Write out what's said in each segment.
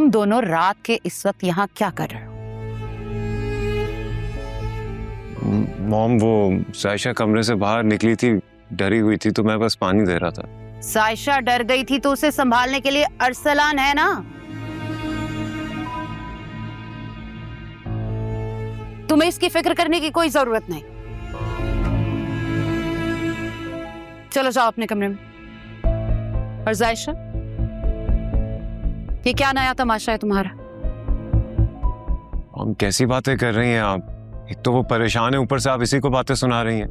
तुम दोनों रात के इस वक्त यहाँ क्या कर रहे हो? मॉम, वो साइशा कमरे से बाहर निकली थी, डरी हुई थी, तो मैं बस पानी दे रहा था। साइशा डर गई थी तो उसे संभालने के लिए अरसलान है ना। तुम्हें इसकी फिक्र करने की कोई जरूरत नहीं। चलो जाओ अपने कमरे में। और जायशा, ये क्या नया तमाशा है तुम्हारा? हम कैसी बातें कर रही हैं आप? एक तो वो परेशान है, ऊपर से आप इसी को बातें सुना रही हैं।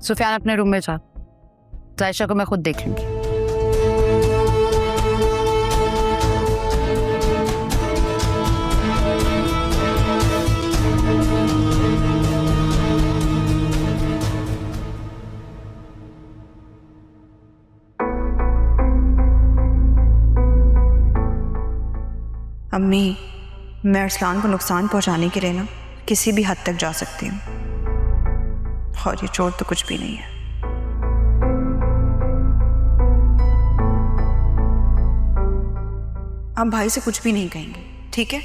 सुफियान, अपने रूम में जा। जायशा को मैं खुद देख लूंगी। अम्मी, मैं अरसलान को नुकसान पहुंचाने के लिए ना किसी भी हद तक जा सकती हूँ, और ये चोट तो कुछ भी नहीं है। आप भाई से कुछ भी नहीं कहेंगे, ठीक है?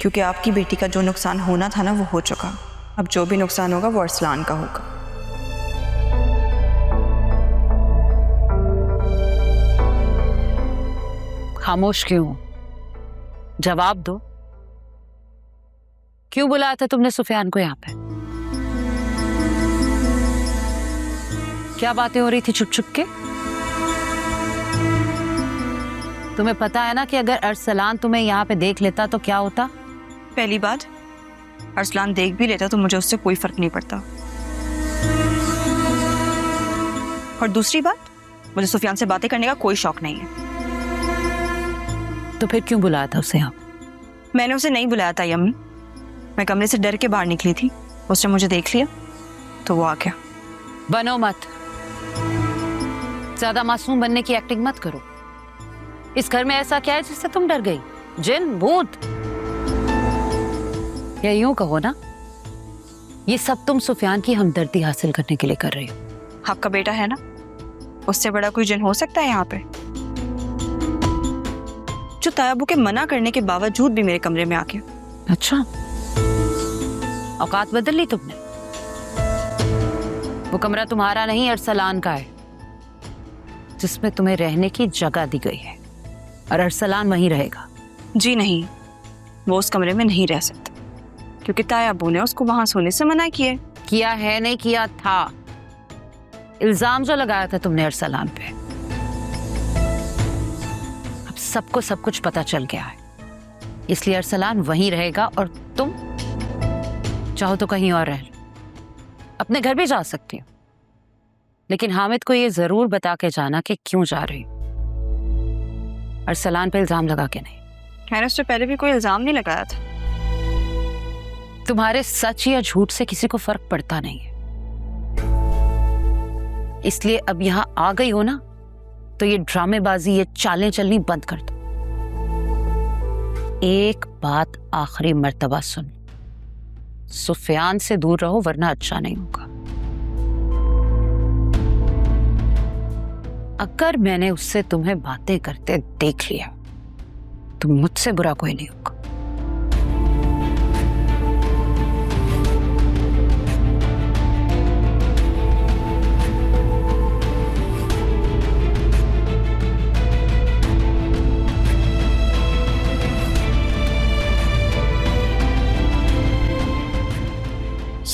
क्योंकि आपकी बेटी का जो नुकसान होना था ना, वो हो चुका। अब जो भी नुकसान होगा वो अरसलान का होगा। खामोश क्यों? जवाब दो। क्यों बुलाया था तुमने सुफियान को यहाँ पे? क्या बातें हो रही थी छुप छुप के? तुम्हें पता है ना कि अगर अरसलान तुम्हें यहाँ पे देख लेता तो क्या होता? पहली बात, अरसलान देख भी लेता तो मुझे उससे कोई फर्क नहीं पड़ता। और दूसरी बात, मुझे सुफियान से बातें करने का कोई शौक नहीं है। तो फिर क्यों बुलाया था उसे यहाँ? मैंने उसे नहीं बुलाया था यम्मी। मैं कमरे से डर के बाहर निकली थी, उसने मुझे देख लिया तो वो आ गया। बनो मत, ज्यादा मासूम बनने की एक्टिंग मत करो। इस घर में ऐसा क्या है जिससे तुम डर गई? जिन, भूत, या यूं कहो ना, ये सब तुम सुफियान की हमदर्दी हासिल करने के लिए कर रही हो। आपका बेटा है ना, उससे बड़ा कोई जिन हो सकता है यहाँ पे? जो तायाबू के मना करने के बावजूद भी मेरे कमरे में आ गया। अच्छा, औकात बदल ली तुमने। वो कमरा तुम्हारा नहीं, अरसलान का है, जिसमें तुम्हें रहने की जगह दी गई है, और अरसलान वहीं रहेगा। जी नहीं, वो उस कमरे में नहीं रह सकता, क्योंकि तायाबू ने उसको वहां सोने से मना किया। किया है, नहीं किया था। इल्जाम जो लगाया था तुमने अरसलान पे, अब सबको सब कुछ पता चल गया है, इसलिए अरसलान वहीं रहेगा और तुम चाहो तो कहीं और रह लो। अपने घर भी जा सकती हो, लेकिन हामिद को ये जरूर बता के जाना कि क्यों जा रही हो। अरसलान पे इल्जाम लगा के नहीं। मैंने उससे पहले भी कोई इल्जाम नहीं लगाया था। तुम्हारे सच या झूठ से किसी को फर्क पड़ता नहीं है, इसलिए अब यहां आ गई हो ना, तो ये ड्रामेबाजी, ये चालें चलनी बंद कर दो। एक बात आखिरी मर्तबा सुन, सुफियान से दूर रहो वरना अच्छा नहीं होगा। अगर मैंने उससे तुम्हें बातें करते देख लिया तो मुझसे बुरा कोई नहीं होगा।